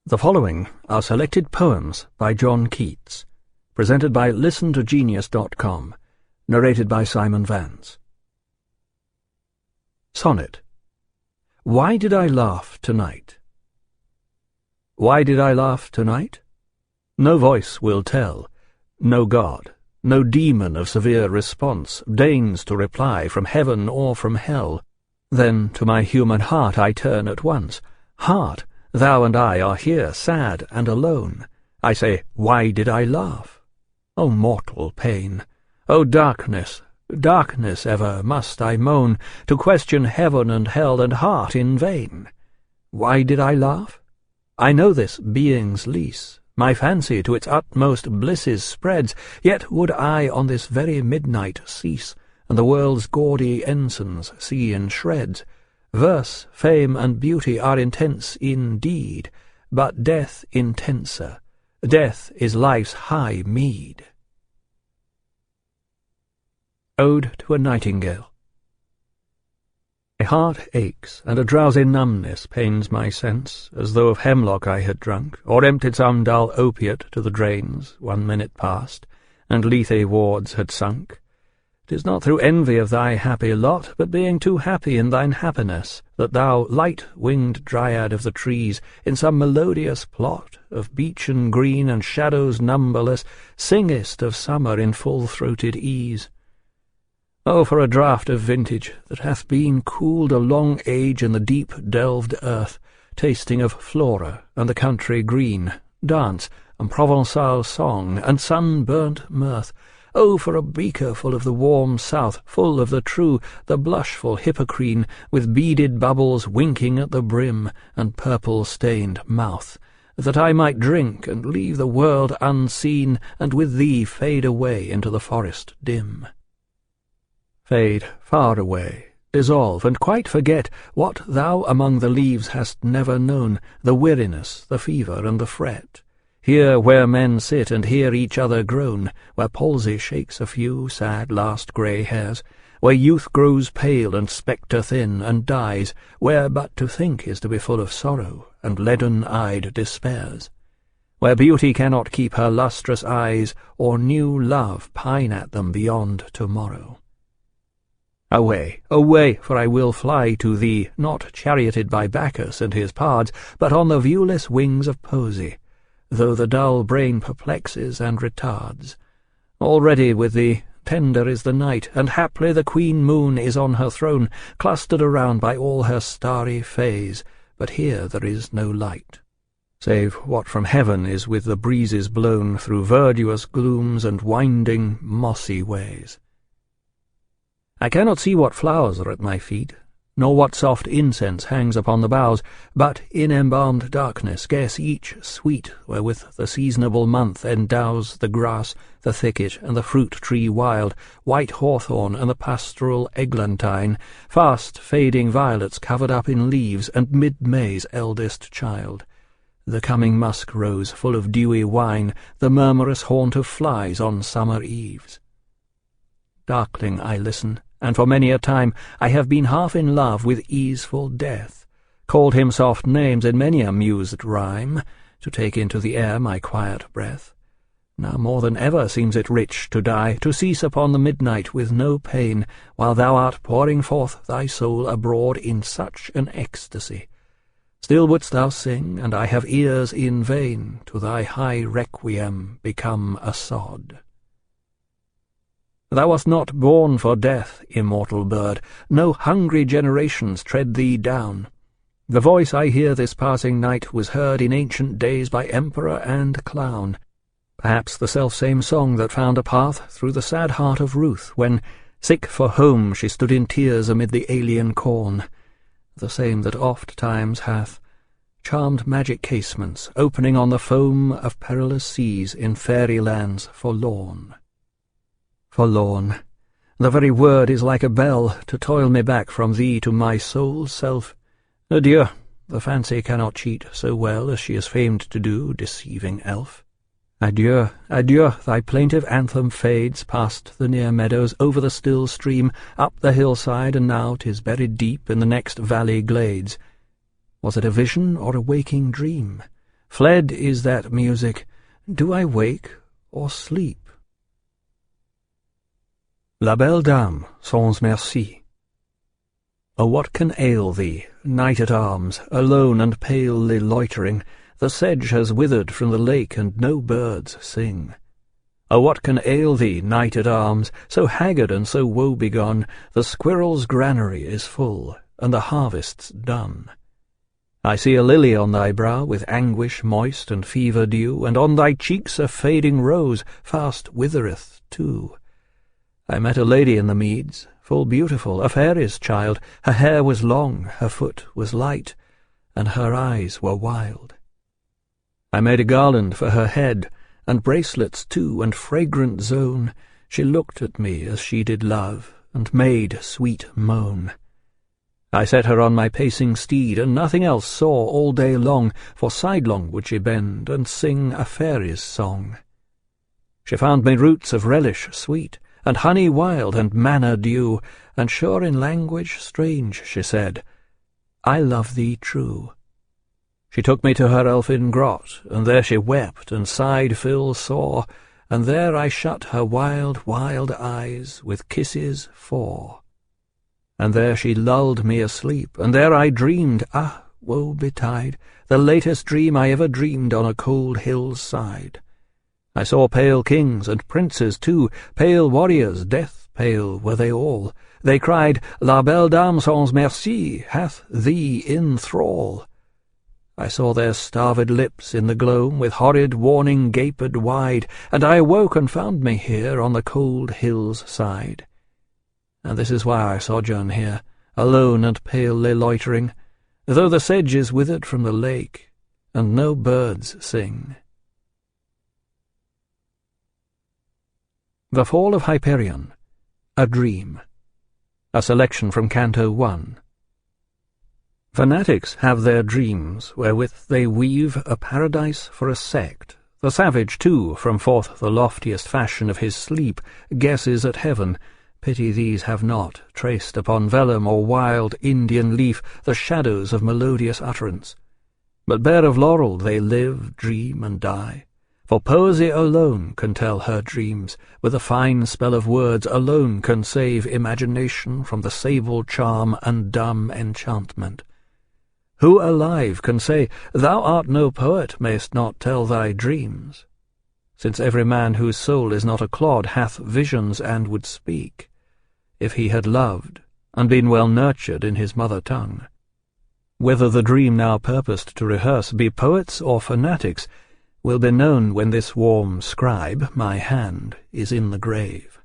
The following are selected poems by John Keats, presented by ListenToGenius.com, narrated by Simon Vance. Sonnet. Why did I laugh tonight? Why did I laugh tonight? No voice will tell, no god, no demon of severe response deigns to reply from heaven or from hell. Then to my human heart I turn at once. Heart, thou and I are here sad and alone. I say, why did I laugh? O mortal pain! O darkness, darkness ever must I moan, to question heaven and hell and heart in vain. Why did I laugh? I know this being's lease, my fancy to its utmost blisses spreads, yet would I on this very midnight cease, and the world's gaudy ensigns see in shreds. Verse, fame, and beauty are intense indeed, but death intenser. Death is life's high meed. Ode to a Nightingale. My heart aches, and a drowsy numbness pains my sense, as though of hemlock I had drunk, or emptied some dull opiate to the drains 1 minute past, and Lethe wards had sunk. 'Tis not through envy of thy happy lot, but being too happy in thine happiness, that thou, light-winged dryad of the trees, in some melodious plot of beechen green and shadows numberless, singest of summer in full-throated ease. Oh, for a draught of vintage that hath been cooled a long age in the deep-delved earth, tasting of flora and the country green, dance and Provençal song and sun-burnt mirth. Oh, for a beaker full of the warm south, full of the true, the blushful Hippocrene, with beaded bubbles winking at the brim, and purple-stained mouth, that I might drink and leave the world unseen, and with thee fade away into the forest dim. Fade far away, dissolve, and quite forget what thou among the leaves hast never known, the weariness, the fever, and the fret. Here where men sit and hear each other groan, where palsy shakes a few sad last grey hairs, where youth grows pale and spectre-thin and dies, where but to think is to be full of sorrow and leaden-eyed despairs, where beauty cannot keep her lustrous eyes, or new love pine at them beyond tomorrow. Away, away, for I will fly to thee, not charioted by Bacchus and his pards, but on the viewless wings of poesy, though the dull brain perplexes and retards. Already with thee tender is the night, and haply the queen moon is on her throne, clustered around by all her starry fays, but here there is no light, save what from heaven is with the breezes blown through verdurous glooms and winding mossy ways. I cannot see what flowers are at my feet, nor what soft incense hangs upon the boughs, but in embalmed darkness scarce each sweet wherewith the seasonable month endows the grass, the thicket, and the fruit-tree wild, white hawthorn and the pastoral eglantine, fast fading violets covered up in leaves, and mid-May's eldest child, the coming musk-rose full of dewy wine, the murmurous haunt of flies on summer eves. Darkling I listen, and for many a time I have been half in love with easeful death, called him soft names in many a mused rhyme, to take into the air my quiet breath. Now more than ever seems it rich to die, to cease upon the midnight with no pain, while thou art pouring forth thy soul abroad in such an ecstasy. Still wouldst thou sing, and I have ears in vain, to thy high requiem become a sod. Thou wast not born for death, immortal bird, no hungry generations tread thee down. The voice I hear this passing night was heard in ancient days by emperor and clown, perhaps the self-same song that found a path through the sad heart of Ruth, when, sick for home, she stood in tears amid the alien corn, the same that oft times hath charmed magic casements, opening on the foam of perilous seas in fairy lands forlorn. Forlorn, the very word is like a bell to toil me back from thee to my soul's self. Adieu, the fancy cannot cheat so well as she is famed to do, deceiving elf. Adieu, adieu, thy plaintive anthem fades past the near meadows, over the still stream, up the hillside, and now 'tis buried deep in the next valley glades. Was it a vision or a waking dream? Fled is that music. Do I wake or sleep? La belle dame sans merci. Oh, what can ail thee, knight-at-arms, alone and palely loitering? The sedge has withered from the lake, and no birds sing. Oh, what can ail thee, knight-at-arms, so haggard and so woe-begone? The squirrel's granary is full, and the harvest's done. I see a lily on thy brow, with anguish moist and fever dew, and on thy cheeks a fading rose fast withereth too. I met a lady in the meads, full beautiful, a fairy's child. Her hair was long, her foot was light, and her eyes were wild. I made a garland for her head, and bracelets too, and fragrant zone. She looked at me as she did love, and made sweet moan. I set her on my pacing steed, and nothing else saw all day long, for sidelong would she bend, and sing a fairy's song. She found me roots of relish sweet, and honey wild, and manna dew, and sure in language strange she said, I love thee true. She took me to her elfin grot, and there she wept and sighed full sore, and there I shut her wild, wild eyes with kisses 4. And there she lulled me asleep, and there I dreamed, ah, woe betide, the latest dream I ever dreamed on a cold hill's side. I saw pale kings and princes too, pale warriors, death pale were they all. They cried, La belle dame sans merci hath thee in thrall. I saw their starved lips in the gloam, with horrid warning gaped wide, and I awoke and found me here on the cold hill's side. And this is why I sojourn here, alone and palely loitering, though the sedge is withered from the lake, and no birds sing. The Fall of Hyperion, A Dream. A selection from Canto 1. Fanatics have their dreams, wherewith they weave a paradise for a sect. The savage, too, from forth the loftiest fashion of his sleep, guesses at heaven. Pity these have not traced upon vellum or wild Indian leaf the shadows of melodious utterance. But bare of laurel they live, dream, and die. For poesy alone can tell her dreams, with a fine spell of words alone can save imagination from the sable charm and dumb enchantment. Who alive can say, Thou art no poet, mayst not tell thy dreams? Since every man whose soul is not a clod hath visions and would speak, if he had loved, and been well nurtured in his mother tongue. Whether the dream now purposed to rehearse be poets or fanatics, will be known when this warm scribe, my hand, is in the grave.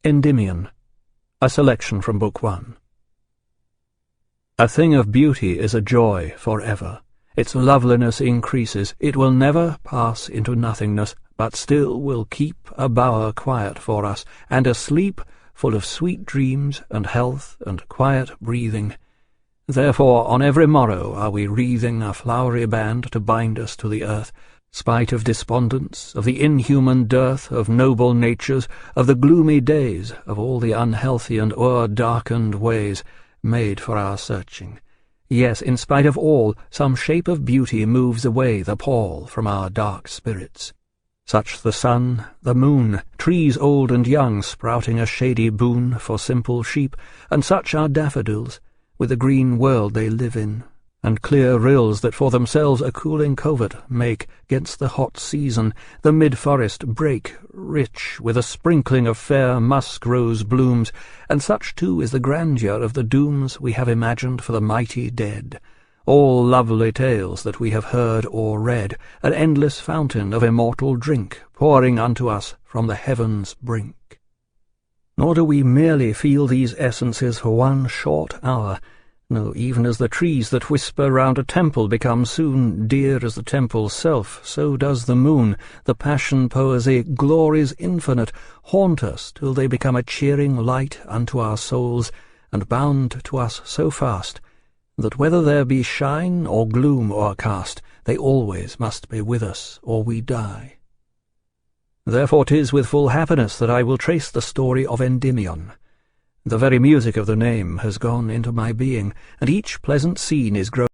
Endymion, a selection from Book 1. A thing of beauty is a joy for ever. Its loveliness increases, it will never pass into nothingness, but still will keep a bower quiet for us, and a sleep full of sweet dreams and health and quiet breathing. Therefore on every morrow are we wreathing a flowery band to bind us to the earth, spite of despondence, of the inhuman dearth of noble natures, of the gloomy days, of all the unhealthy and o'er-darkened ways made for our searching. Yes, in spite of all, some shape of beauty moves away the pall from our dark spirits. Such the sun, the moon, trees old and young sprouting a shady boon for simple sheep, and such are daffodils, with the green world they live in, and clear rills that for themselves a cooling covert make 'gainst the hot season, the mid-forest brake, rich with a sprinkling of fair musk-rose blooms, and such too is the grandeur of the dooms we have imagined for the mighty dead, all lovely tales that we have heard or read, an endless fountain of immortal drink pouring unto us from the heavens' brink. Nor do we merely feel these essences for one short hour. No, even as the trees that whisper round a temple become soon dear as the temple's self, so does the moon, the passion poesy, glories infinite, haunt us till they become a cheering light unto our souls, and bound to us so fast, that whether there be shine or gloom o'ercast, they always must be with us, or we die. Therefore 'tis with full happiness that I will trace the story of Endymion. The very music of the name has gone into my being, and each pleasant scene is grown